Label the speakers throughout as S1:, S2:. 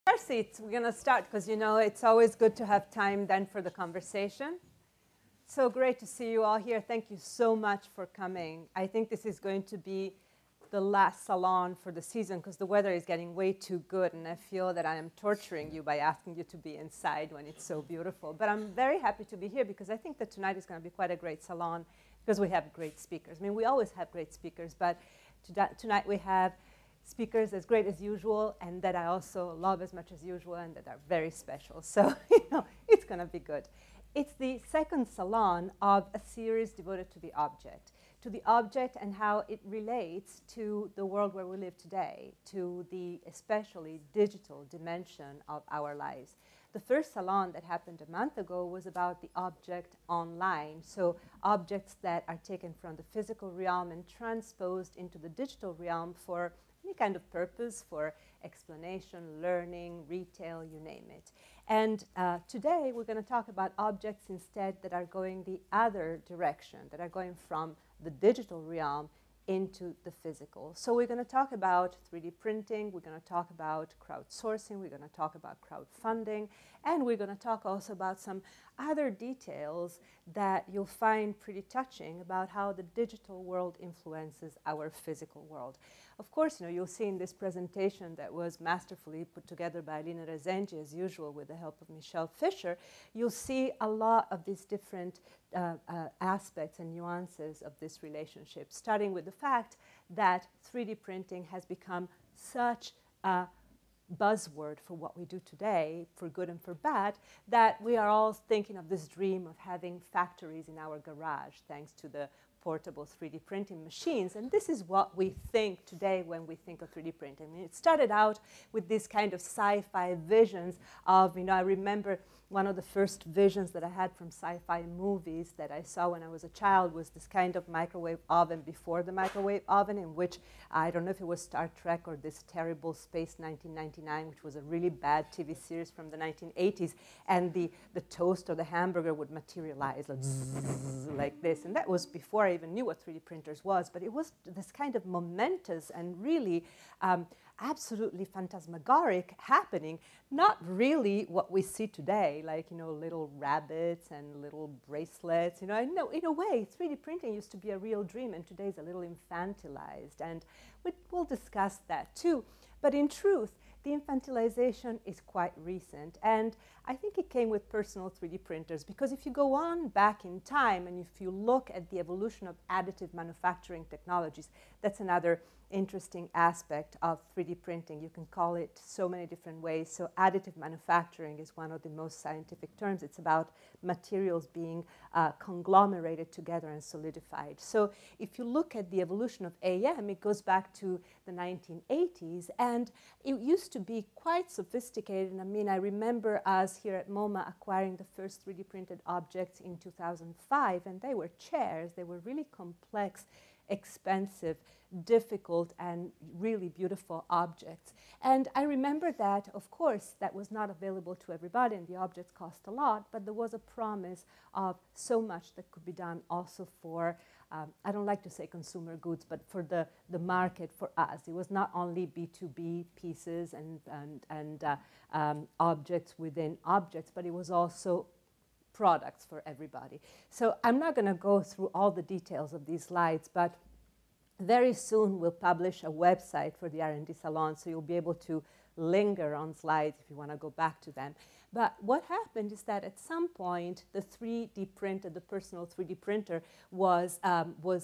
S1: Have seats. We're going to start because, you know, it's always good to have time then for the conversation. So great to see you all here. Thank you so much for coming. I think this is going to be the last salon for the season because the weather is getting way too good, and I feel that I am torturing you by asking you to be inside when it's so beautiful. But I'm very happy to be here because I think that tonight is going to be quite a great salon because we have great speakers. I mean, we always have great speakers, but tonight we have speakers as great as usual and that I also love as much as usual and that are very special. So, you know, it's going to be good. It's the second salon of a series devoted to the object and how it relates to the world where we live today, to the especially digital dimension of our lives. The first salon that happened a month ago was about the object online, so objects that are taken from the physical realm and transposed into the digital realm for any kind of purpose, for explanation, learning, retail, you name it. And today we're going to talk about objects instead that are going the other direction, that are going from the digital realm into the physical. So we're going to talk about 3D printing, we're going to talk about crowdsourcing, we're going to talk about crowdfunding, and we're going to talk also about some other details that you'll find pretty touching about how the digital world influences our physical world. Of course, you know, you'll see in this presentation that was masterfully put together by Alina Rezenji, as usual, with the help of Michelle Fisher, you'll see a lot of these different aspects and nuances of this relationship, starting with the fact that 3D printing has become such a buzzword for what we do today, for good and for bad, that we are all thinking of this dream of having factories in our garage thanks to the portable 3D printing machines. And this is what we think today when we think of 3D printing. I mean, it started out with these kind of sci-fi visions of, you know, I remember one of the first visions that I had from sci-fi movies that I saw when I was a child was this kind of microwave oven before the microwave oven, in which, I don't know if it was Star Trek or this terrible Space 1999, which was a really bad TV series from the 1980s, and the toast or the hamburger would materialize like, zzz, like this. And that was before I even knew what 3D printers was, but it was this kind of momentous and really absolutely phantasmagoric happening, not really what we see today, like, you know, little rabbits and little bracelets. You know, in a way, 3D printing used to be a real dream, and today's a little infantilized, and we'll discuss that too. But in truth, the infantilization is quite recent, and I think it came with personal 3D printers, because if you go on back in time and if you look at the evolution of additive manufacturing technologies, that's another interesting aspect of 3D printing. You can call it so many different ways. So additive manufacturing is one of the most scientific terms. It's about materials being conglomerated together and solidified. So if you look at the evolution of AM, it goes back to the 1980s, and it used to be quite sophisticated. I mean, I remember us here at MoMA acquiring the first 3D printed objects in 2005, and they were chairs. They were really complex, expensive, difficult, and really beautiful objects. And I remember that, of course, that was not available to everybody, and the objects cost a lot, but there was a promise of so much that could be done also for, I don't like to say consumer goods, but for the market, for us. It was not only B2B pieces and objects within objects, but it was also products for everybody. So I'm not going to go through all the details of these slides, but very soon we'll publish a website for the R&D Salon, so you'll be able to linger on slides if you want to go back to them. But what happened is that at some point the 3D printer, the personal 3D printer, was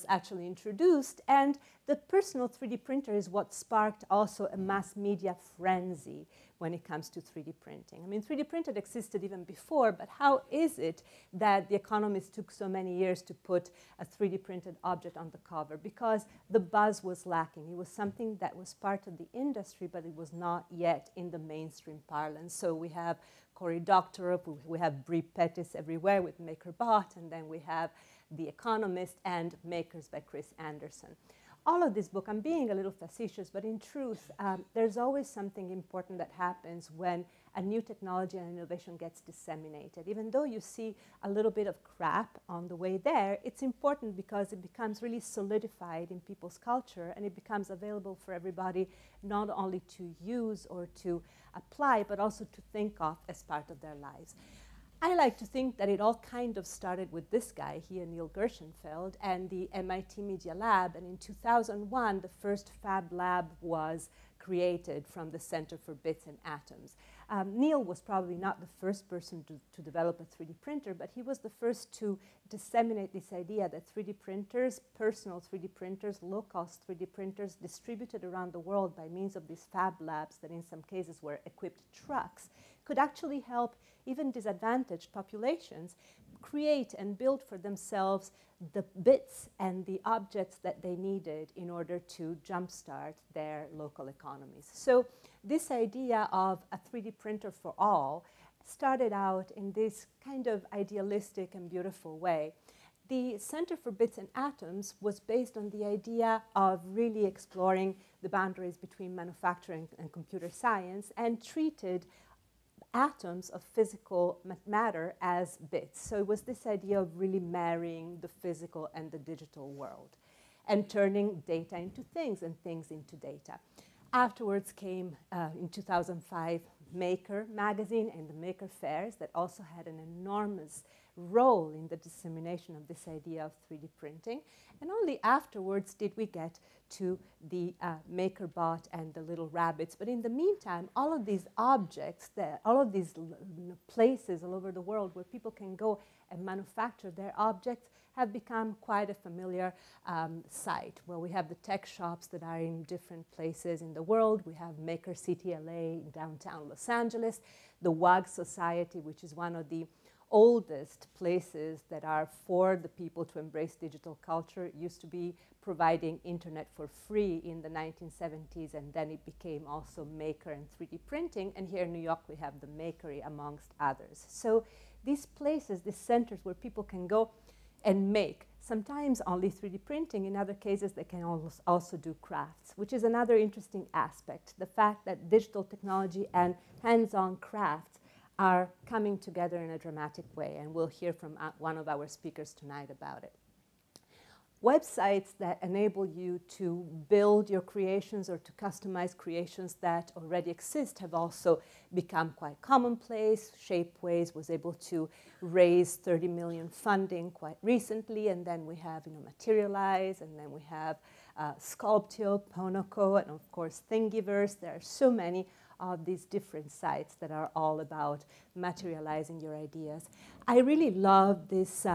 S1: actually introduced, and the personal 3D printer is what sparked also a mass media frenzy when it comes to 3D printing. I mean, 3D printed existed even before, but how is it that the economists took so many years to put a 3D printed object on the cover? Because the buzz was lacking. It was something that was part of the industry, but it was not yet in the mainstream parlance. So we have Cory Doctorow, we have Brie Pettis everywhere with MakerBot, and then we have The Economist and Makers by Chris Anderson. all of this book, I'm being a little facetious, but in truth, there's always something important that happens when a new technology and innovation gets disseminated. Even though you see a little bit of crap on the way there, it's important because it becomes really solidified in people's culture, and it becomes available for everybody not only to use or to apply, but also to think of as part of their lives. I like to think that it all kind of started with this guy here, Neil Gershenfeld, and the MIT Media Lab. And in 2001, the first Fab Lab was created from the Center for Bits and Atoms. Neil was probably not the first person to develop a 3D printer, but he was the first to disseminate this idea that 3D printers, personal 3D printers, low-cost 3D printers distributed around the world by means of these Fab Labs that in some cases were equipped trucks, could actually help even disadvantaged populations create and build for themselves the bits and the objects that they needed in order to jumpstart their local economies. So this idea of a 3D printer for all started out in this kind of idealistic and beautiful way. The Center for Bits and Atoms was based on the idea of really exploring the boundaries between manufacturing and computer science, and treated atoms of physical matter as bits. So it was this idea of really marrying the physical and the digital world and turning data into things and things into data. Afterwards came, in 2005, Maker magazine and the Maker fairs that also had an enormous role in the dissemination of this idea of 3D printing. And only afterwards did we get to the MakerBot and the little rabbits. But in the meantime, all of these objects, all of these places all over the world where people can go and manufacture their objects have become quite a familiar sight, where we have the tech shops that are in different places in the world. We have Maker City LA in downtown Los Angeles, the WAG Society, which is one of the oldest places that are for the people to embrace digital culture. It used to be providing internet for free in the 1970s, and then it became also Maker and 3D printing. And here in New York, we have the Makery, amongst others. So these places, these centers where people can go and make, sometimes only 3D printing, in other cases they can also do crafts, which is another interesting aspect, the fact that digital technology and hands-on crafts are coming together in a dramatic way, and we'll hear from one of our speakers tonight about it. Websites that enable you to build your creations or to customize creations that already exist have also become quite commonplace. Shapeways was able to raise 30 million funding quite recently, and then we have Materialize, and then we have Sculptio, Ponoco, and of course Thingiverse. There are so many of these different sites that are all about materializing your ideas. I really love this,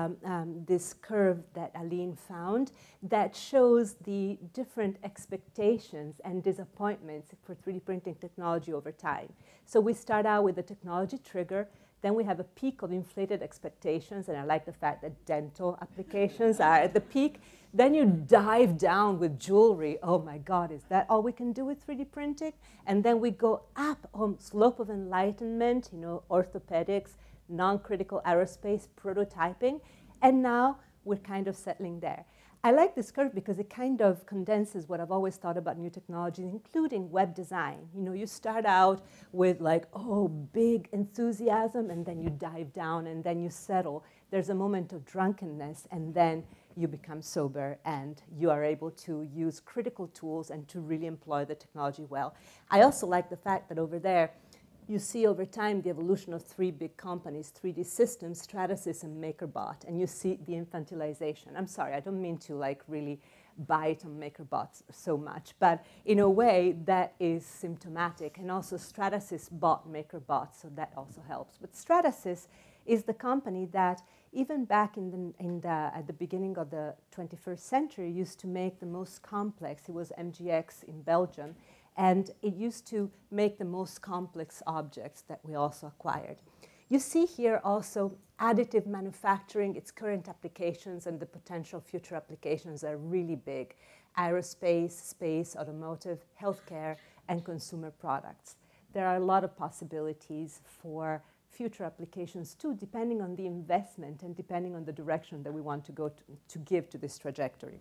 S1: this curve that Aline found that shows the different expectations and disappointments for 3D printing technology over time. So we start out with the technology trigger, then we have a peak of inflated expectations, and I like the fact that dental applications are at the peak. Then you dive down with jewelry. Oh my God, is that all we can do with 3D printing? And then we go up on slope of enlightenment, orthopedics, non-critical aerospace, prototyping, and now we're kind of settling there. I like this curve because it kind of condenses what I've always thought about new technologies, including web design. You start out with big enthusiasm, and then you dive down, and then you settle. There's a moment of drunkenness, and then you become sober, and you are able to use critical tools and to really employ the technology well. I also like the fact that over there, you see over time the evolution of three big companies, 3D Systems, Stratasys, and MakerBot, and you see the infantilization. I'm sorry, I don't mean to really bite on MakerBot so much, but in a way that is symptomatic. And also Stratasys bought MakerBot, so that also helps. But Stratasys is the company that even back at the beginning of the 21st century used to make the most complex. It was MGX in Belgium. And it used to make the most complex objects that we also acquired. You see here also additive manufacturing, its current applications and the potential future applications are really big. Aerospace, space, automotive, healthcare, and consumer products. There are a lot of possibilities for future applications too, depending on the investment and depending on the direction that we want to go to give to this trajectory.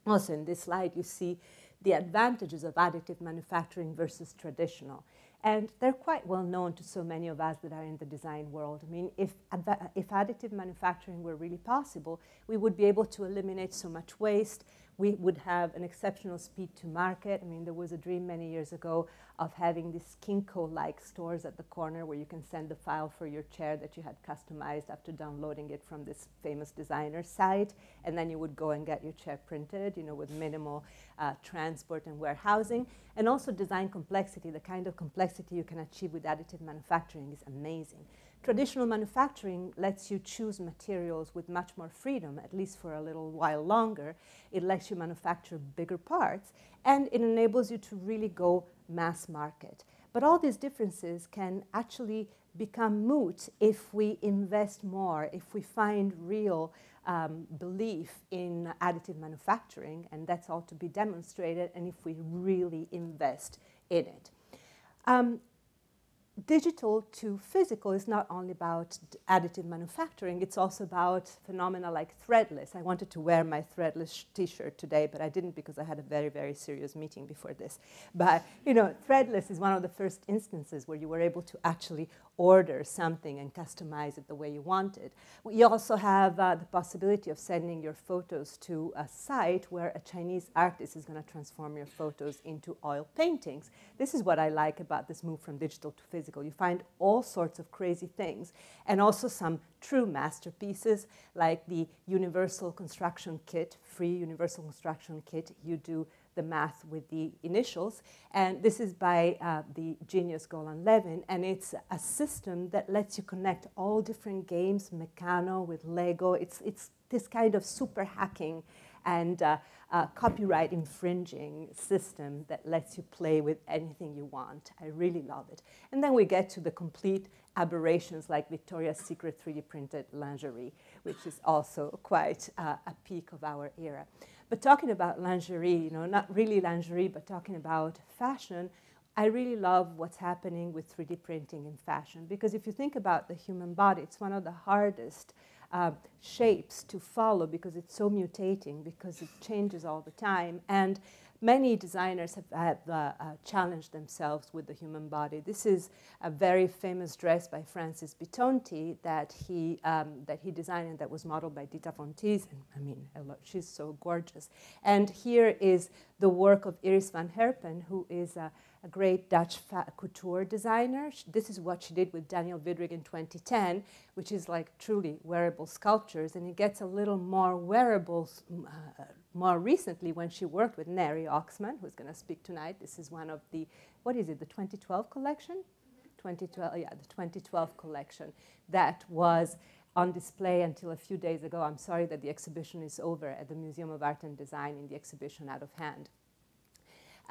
S1: Also in this slide, you see the advantages of additive manufacturing versus traditional. And they're quite well known to so many of us that are in the design world. I mean, if additive manufacturing were really possible, we would be able to eliminate so much waste. We would have an exceptional speed to market. I mean, there was a dream many years ago of having these Kinko-like stores at the corner where you can send the file for your chair that you had customized after downloading it from this famous designer site, and then you would go and get your chair printed, you know, with minimal transport and warehousing. And also design complexity, the kind of complexity you can achieve with additive manufacturing is amazing. Traditional manufacturing lets you choose materials with much more freedom, at least for a little while longer. It lets you manufacture bigger parts, and it enables you to really go mass market. But all these differences can actually become moot if we invest more, if we find real belief in additive manufacturing, and that's all to be demonstrated, and if we really invest in it. Digital to physical is not only about additive manufacturing, it's also about phenomena like threadless. I wanted to wear my threadless t-shirt today, but I didn't because I had a very, very serious meeting before this. But, you know, threadless is one of the first instances where you were able to actually order something and customize it the way you wanted. We also have the possibility of sending your photos to a site where a Chinese artist is going to transform your photos into oil paintings. This is what I like about this move from digital to physical. You find all sorts of crazy things, and also some true masterpieces like the Universal Construction Kit, free Universal Construction Kit. You do the math with the initials, and this is by the genius Golan Levin, and it's a system that lets you connect all different games, Meccano with Lego. It's this kind of super hacking and copyright infringing system that lets you play with anything you want. I really love it. And then we get to the complete aberrations like Victoria's Secret 3D printed lingerie, which is also quite a peak of our era. But talking about lingerie, you know, not really lingerie, but talking about fashion, I really love what's happening with 3D printing in fashion, because if you think about the human body, it's one of the hardest shapes to follow because it's so mutating, because it changes all the time. And many designers have challenged themselves with the human body. This is a very famous dress by Francis Bitonti that he designed and that was modeled by Dita Von Teese. And I mean, she's so gorgeous. And here is the work of Iris van Herpen, who is a great Dutch couture designer. This is what she did with Daniel Widrig in 2010, which is like truly wearable sculptures. And it gets a little more wearable more recently when she worked with Neri Oxman, who's going to speak tonight. This is one of the, what is it, the 2012 collection? 2012, yeah, the 2012 collection that was on display until a few days ago. I'm sorry that the exhibition is over at the Museum of Art and Design in the exhibition Out of Hand.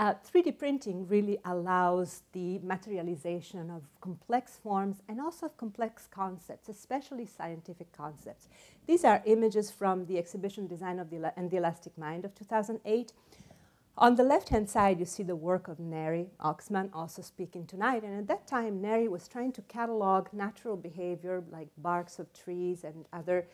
S1: 3D printing really allows the materialization of complex forms and also of complex concepts, especially scientific concepts. These are images from the exhibition Design and the Elastic Mind of 2008. On the left-hand side, you see the work of Neri Oxman, also speaking tonight. And at that time, Neri was trying to catalog natural behavior like barks of trees and other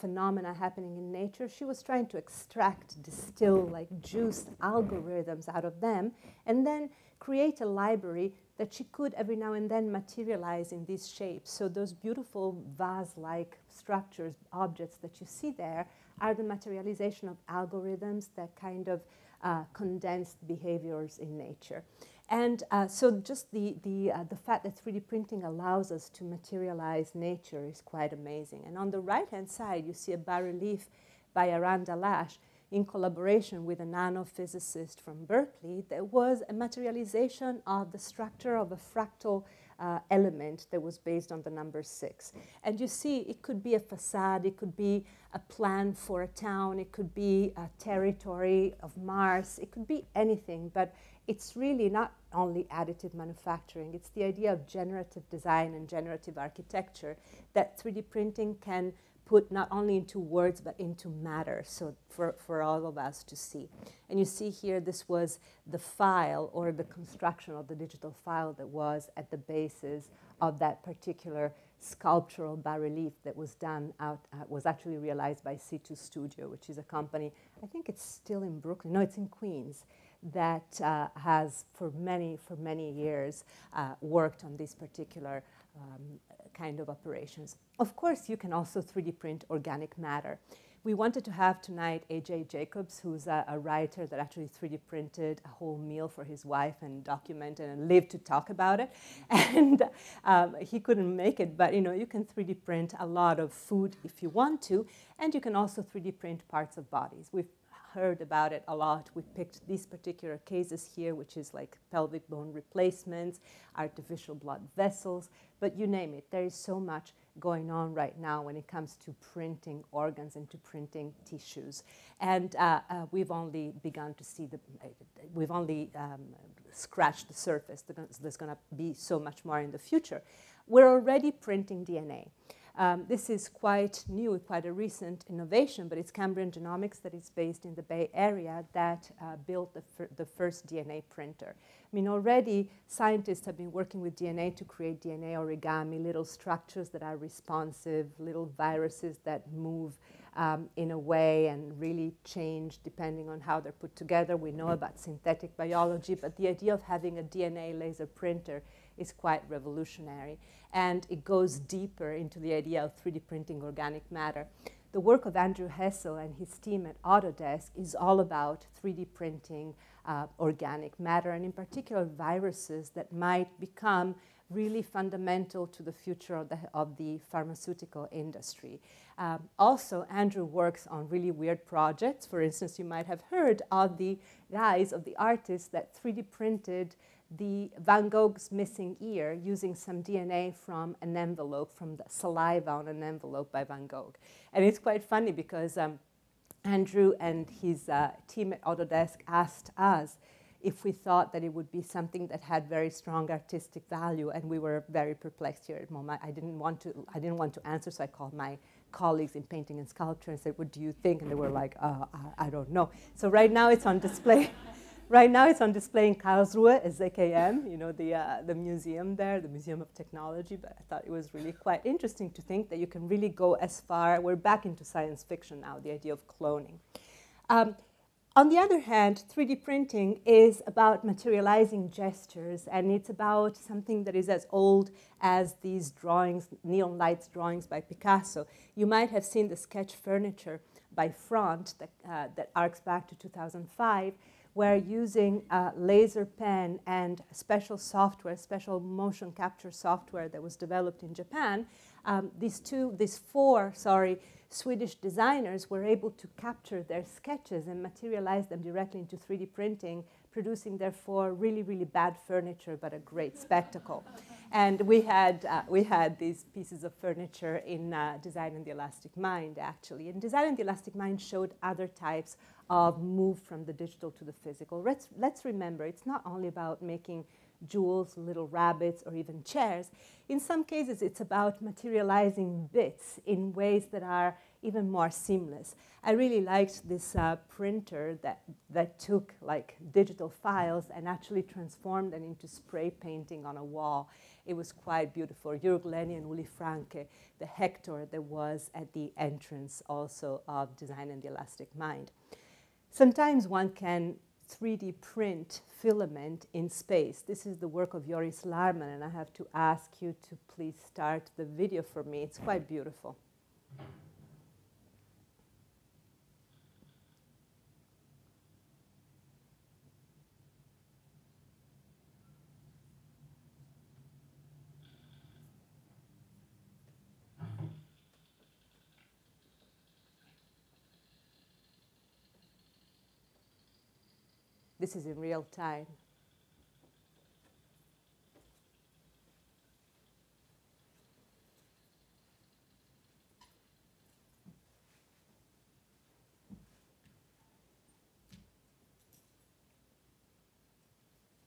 S1: phenomena happening in nature. She was trying to extract, distill, like juice algorithms out of them, and then create a library that she could every now and then materialize in these shapes. So those beautiful vase-like structures, objects that you see there, are the materialization of algorithms that kind of condensed behaviors in nature. And so just the fact that 3D printing allows us to materialize nature is quite amazing. And on the right-hand side, you see a bas-relief by Aran Dalash in collaboration with a nanophysicist from Berkeley that was a materialization of the structure of a fractal element that was based on the number 6. And you see, it could be a facade, it could be a plan for a town, it could be a territory of Mars, it could be anything, but it's really not only additive manufacturing, it's the idea of generative design and generative architecture that 3D printing can put not only into words but into matter, so for all of us to see. And you see here, this was the file or the construction of the digital file that was at the basis of that particular sculptural bas-relief that was done was actually realized by C2 Studio, which is a company, I think it's still in Brooklyn, no, it's in Queens, that has for many years worked on this particular kind of operations. Of course, you can also 3D print organic matter. We wanted to have tonight A.J. Jacobs, who's a writer that actually 3D printed a whole meal for his wife and documented and lived to talk about it. And he couldn't make it, but you can 3D print a lot of food if you want to, and you can also 3D print parts of bodies. We've heard about it a lot. We picked these particular cases here, which is like pelvic bone replacements, artificial blood vessels, but you name it. There is so much going on right now when it comes to printing organs and to printing tissues. And we've only begun to see we've only scratched the surface. There's going to be so much more in the future. We're already printing DNA. This is quite new, quite a recent innovation, but it's Cambrian Genomics that is based in the Bay Area that built the first DNA printer. I mean, already scientists have been working with DNA to create DNA origami, little structures that are responsive, little viruses that move in a way and really change depending on how they're put together. We know about synthetic biology, but the idea of having a DNA laser printer is quite revolutionary, and it goes deeper into the idea of 3D printing organic matter. The work of Andrew Hessel and his team at Autodesk is all about 3D printing organic matter, and in particular viruses that might become really fundamental to the future of the pharmaceutical industry. Also, Andrew works on really weird projects. For instance, you might have heard of the guys, of the artists that 3D printed the Van Gogh's missing ear using some DNA from an envelope, from the saliva on an envelope by Van Gogh. And it's quite funny because Andrew and his team at Autodesk asked us if we thought that it would be something that had very strong artistic value, and we were very perplexed here at MoMA. I didn't want to answer, so I called my colleagues in painting and sculpture and said, "What do you think?" And they were like, "I don't know." So right now it's on display. Right now it's on display in Karlsruhe at ZKM, the museum there, the Museum of Technology. But I thought it was really quite interesting to think that you can really go as far. We're back into science fiction now, the idea of cloning. On the other hand, 3D printing is about materializing gestures, and it's about something that is as old as these drawings, neon lights drawings by Picasso. You might have seen the sketch furniture by Front that arcs back to 2005, where using a laser pen and special software, special motion capture software that was developed in Japan, these four Swedish designers were able to capture their sketches and materialize them directly into 3D printing, producing therefore really, really bad furniture, but a great spectacle. And we had these pieces of furniture in Design and the Elastic Mind, actually. And Design and the Elastic Mind showed other types of move from the digital to the physical. Let's remember, it's not only about making jewels, little rabbits, or even chairs. In some cases, it's about materializing bits in ways that are even more seamless. I really liked this printer that took like digital files and actually transformed them into spray painting on a wall. It was quite beautiful. Jörg Lenny and Uli Franke, the Hector that was at the entrance also of Design and the Elastic Mind. Sometimes one can 3D print filament in space. This is the work of Joris Larman, and I have to ask you to please start the video for me. It's quite beautiful. This is in real time.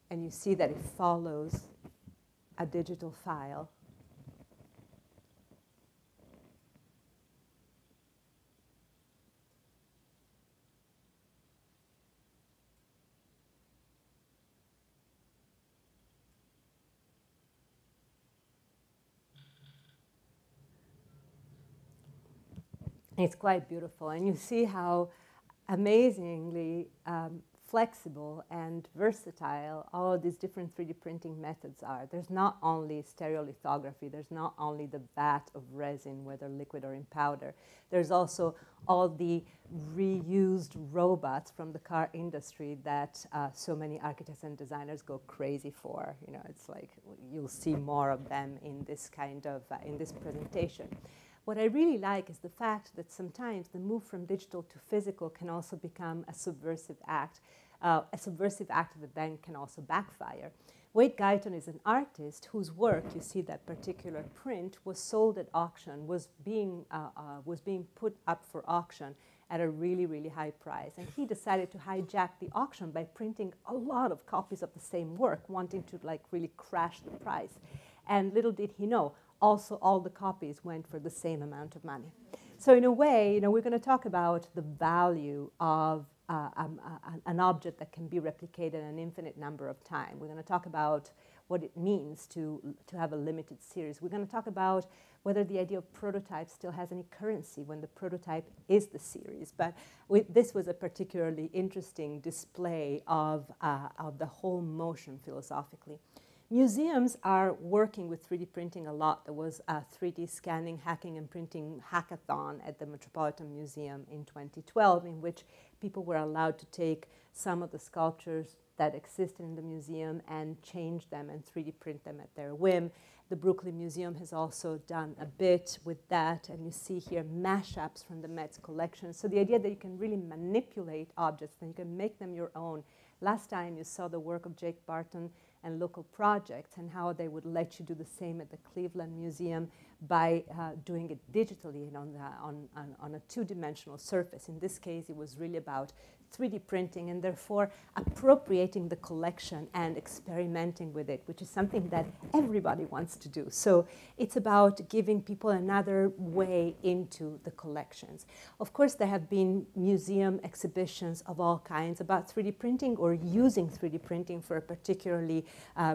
S1: And you see that it follows a digital file. It's quite beautiful. And you see how amazingly flexible and versatile all of these different 3D printing methods are. There's not only stereolithography, there's not only the vat of resin, whether liquid or in powder. There's also all the reused robots from the car industry that so many architects and designers go crazy for. You know, it's like you'll see more of them in this kind of, in this presentation. What I really like is the fact that sometimes the move from digital to physical can also become a subversive act that then can also backfire. Wade Guyton is an artist whose work, you see that particular print, was sold at auction, was being put up for auction at a really, really high price. And he decided to hijack the auction by printing a lot of copies of the same work, wanting to like really crash the price. And little did he know, also all the copies went for the same amount of money. So in a way, you know, we're going to talk about the value of an object that can be replicated an infinite number of times. We're going to talk about what it means to have a limited series. We're going to talk about whether the idea of prototype still has any currency when the prototype is the series. But this was a particularly interesting display of the whole motion philosophically. Museums are working with 3D printing a lot. There was a 3D scanning, hacking, and printing hackathon at the Metropolitan Museum in 2012, in which people were allowed to take some of the sculptures that existed in the museum and change them and 3D print them at their whim. The Brooklyn Museum has also done a bit with that, and you see here mashups from the Met's collection. So the idea that you can really manipulate objects and you can make them your own. Last time you saw the work of Jake Barton and local projects and how they would let you do the same at the Cleveland Museum by doing it digitally and on a two-dimensional surface. In this case, it was really about 3D printing and therefore appropriating the collection and experimenting with it, which is something that everybody wants to do. So it's about giving people another way into the collections. Of course, there have been museum exhibitions of all kinds about 3D printing or using 3D printing for a particularly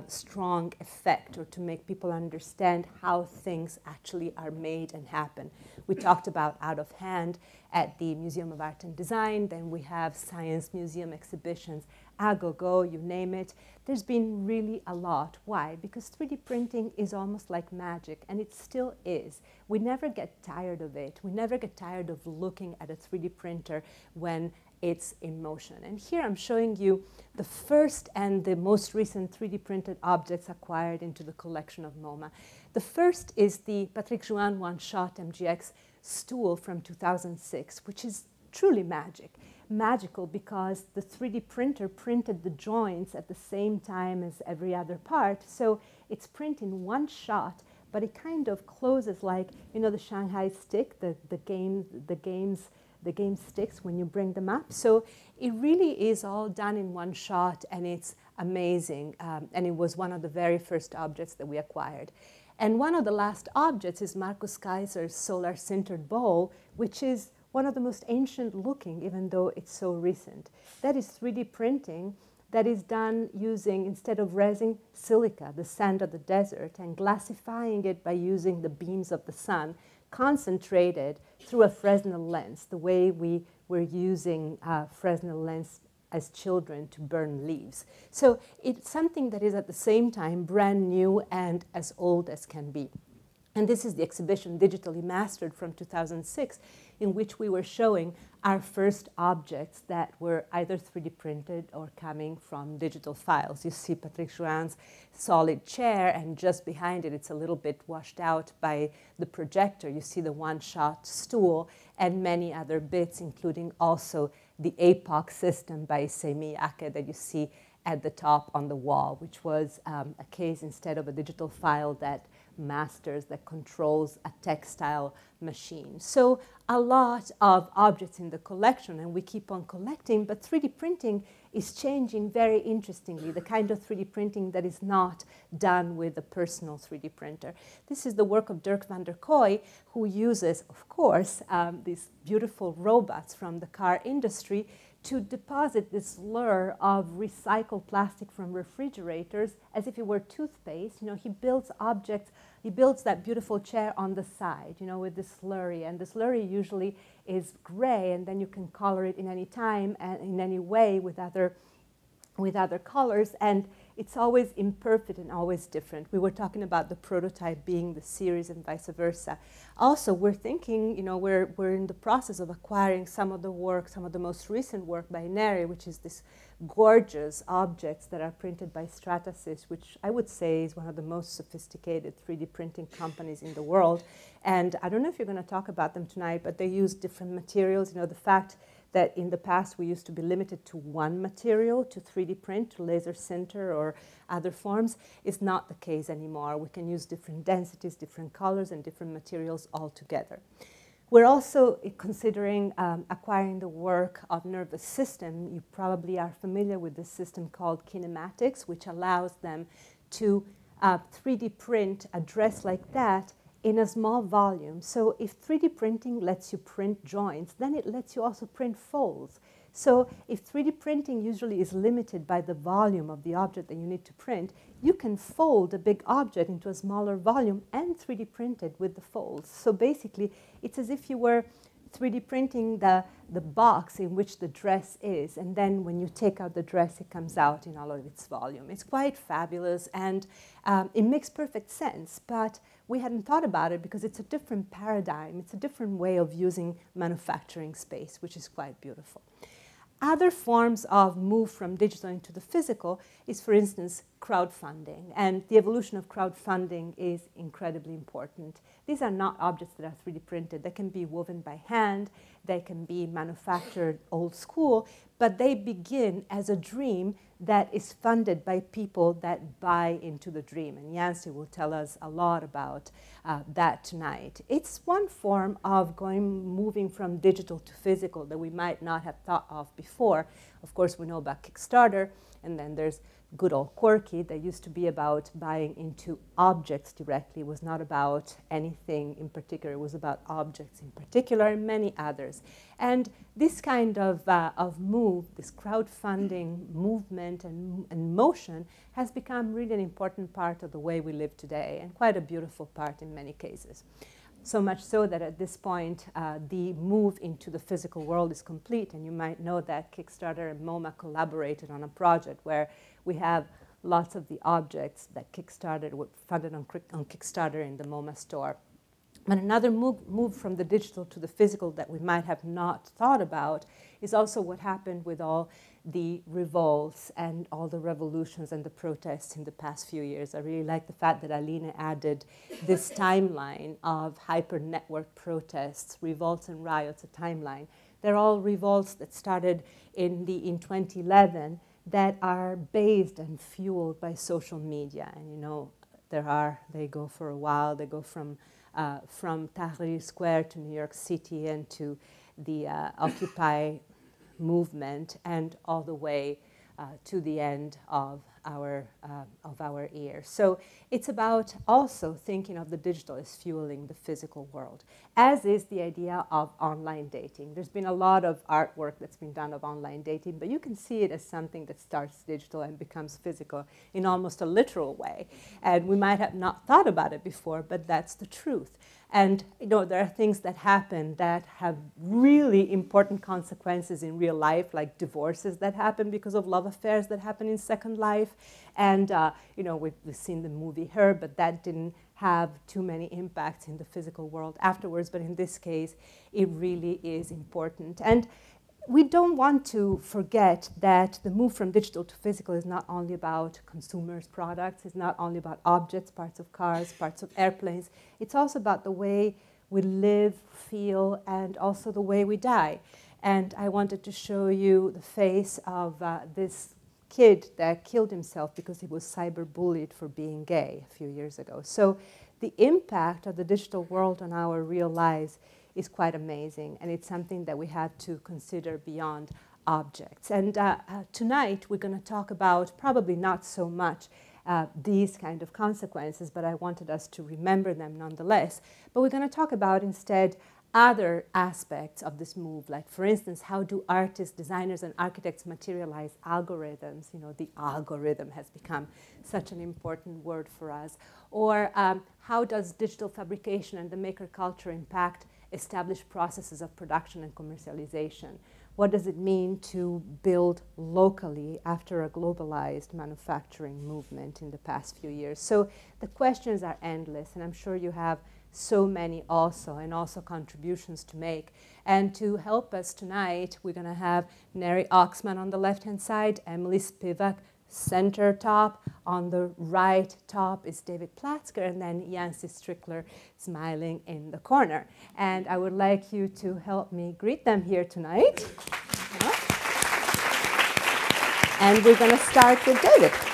S1: strong effect or to make people understand how things actually are made and happen. We talked about Out of Hand at the Museum of Art and Design. Then we have Science Museum exhibitions, Agogo, you name it. There's been really a lot. Why? Because 3D printing is almost like magic, and it still is. We never get tired of it. We never get tired of looking at a 3D printer when it's in motion. And here I'm showing you the first and the most recent 3D printed objects acquired into the collection of MoMA. The first is the Patrick Jouin one-shot MGX stool from 2006, which is truly magical because the 3D printer printed the joints at the same time as every other part. So it's print in one shot, but it kind of closes like, you know, the Shanghai stick, the game sticks when you bring them up. So it really is all done in one shot, and it's amazing. And it was one of the very first objects that we acquired. And one of the last objects is Marcus Kaiser's solar sintered bowl, which is one of the most ancient looking, even though it's so recent. That is 3D printing that is done using, instead of resin, silica, the sand of the desert, and glassifying it by using the beams of the sun, concentrated through a Fresnel lens, the way we were using Fresnel lens as children to burn leaves. So it's something that is at the same time brand new and as old as can be. And this is the exhibition Digitally Mastered from 2006, in which we were showing our first objects that were either 3D printed or coming from digital files. You see Patrick Jouin's solid chair, and just behind it, it's a little bit washed out by the projector. You see the one-shot stool and many other bits, including also the APOC system by Seimi Ake that you see at the top on the wall, which was a case instead of a digital file that masters, that controls a textile machine. So a lot of objects in the collection, and we keep on collecting, but 3D printing is changing very interestingly, the kind of 3D printing that is not done with a personal 3D printer. This is the work of Dirk van der Kooi, who uses, of course, these beautiful robots from the car industry to deposit this slur of recycled plastic from refrigerators as if it were toothpaste. You know, he builds objects, he builds that beautiful chair on the side, you know, with this slurry. And the slurry usually is gray, and then you can color it in any time and in any way with other colors. And it's always imperfect and always different. We were talking about the prototype being the series and vice versa. Also, we're thinking, you know, we're in the process of acquiring some of the work, some of the most recent work by Neri, which is this gorgeous objects that are printed by Stratasys, which I would say is one of the most sophisticated 3D printing companies in the world. And I don't know if you're going to talk about them tonight, but they use different materials. You know, the fact that in the past we used to be limited to one material to 3D print, to laser sinter or other forms, is not the case anymore. We can use different densities, different colors, and different materials all together. We're also considering acquiring the work of nervous system. You probably are familiar with this system called kinematics, which allows them to 3D print a dress like that in a small volume. So if 3D printing lets you print joints, then it lets you also print folds. So if 3D printing usually is limited by the volume of the object that you need to print, you can fold a big object into a smaller volume and 3D print it with the folds. So basically, it's as if you were 3D printing the box in which the dress is, and then when you take out the dress, it comes out in all of its volume. It's quite fabulous, and it makes perfect sense, but we hadn't thought about it because it's a different paradigm. It's a different way of using manufacturing space, which is quite beautiful. Other forms of move from digital into the physical is, for instance, crowdfunding. And the evolution of crowdfunding is incredibly important. These are not objects that are 3D printed. They can be woven by hand. They can be manufactured old school. But they begin as a dream that is funded by people that buy into the dream. And Yancy will tell us a lot about that tonight. It's one form of moving from digital to physical that we might not have thought of before. Of course, we know about Kickstarter, and then there's good old Quirky that used to be about buying into objects directly. It was not about anything in particular. It was about objects in particular, and many others. And this kind of move, this crowdfunding movement and motion, has become really an important part of the way we live today, and quite a beautiful part in many cases. So much so that at this point, the move into the physical world is complete. And you might know that Kickstarter and MoMA collaborated on a project where we have lots of the objects that Kickstarter were funded on Kickstarter in the MoMA store. But another move from the digital to the physical that we might have not thought about is also what happened with all the revolts and all the revolutions and the protests in the past few years. I really like the fact that Aline added this timeline of hyper-network protests, revolts and riots, a timeline. They're all revolts that started in 2011 that are based and fueled by social media. And you know, they go for a while. They go from Tahrir Square to New York City and to the Occupy movement, and all the way to the end of our year. So it's about also thinking of the digital as fueling the physical world, as is the idea of online dating. There's been a lot of artwork that's been done of online dating, but you can see it as something that starts digital and becomes physical in almost a literal way. And we might have not thought about it before, but that's the truth. And you know, there are things that happen that have really important consequences in real life, like divorces that happen because of love affairs that happen in Second Life. And you know, we've seen the movie Her, but that didn't have too many impacts in the physical world afterwards. But in this case, it really is important. And we don't want to forget that the move from digital to physical is not only about consumers' products, it's not only about objects, parts of cars, parts of airplanes. It's also about the way we live, feel, and also the way we die. And I wanted to show you the face of this kid that killed himself because he was cyberbullied for being gay a few years ago. So the impact of the digital world on our real lives is quite amazing, and it's something that we have to consider beyond objects. And tonight we're going to talk about probably not so much these kind of consequences, but I wanted us to remember them nonetheless. But we're going to talk about instead other aspects of this move, like for instance, how do artists, designers, and architects materialize algorithms? You know, the algorithm has become such an important word for us. Or how does digital fabrication and the maker culture impact established processes of production and commercialization? What does it mean to build locally after a globalized manufacturing movement in the past few years? So the questions are endless, and I'm sure you have so many also, and also contributions to make. And to help us tonight, we're going to have Neri Oxman on the left-hand side, Emily Spivak, center top. On the right top is David Platzker, and then Yancy Strickler smiling in the corner. And I would like you to help me greet them here tonight. And we're going to start with David.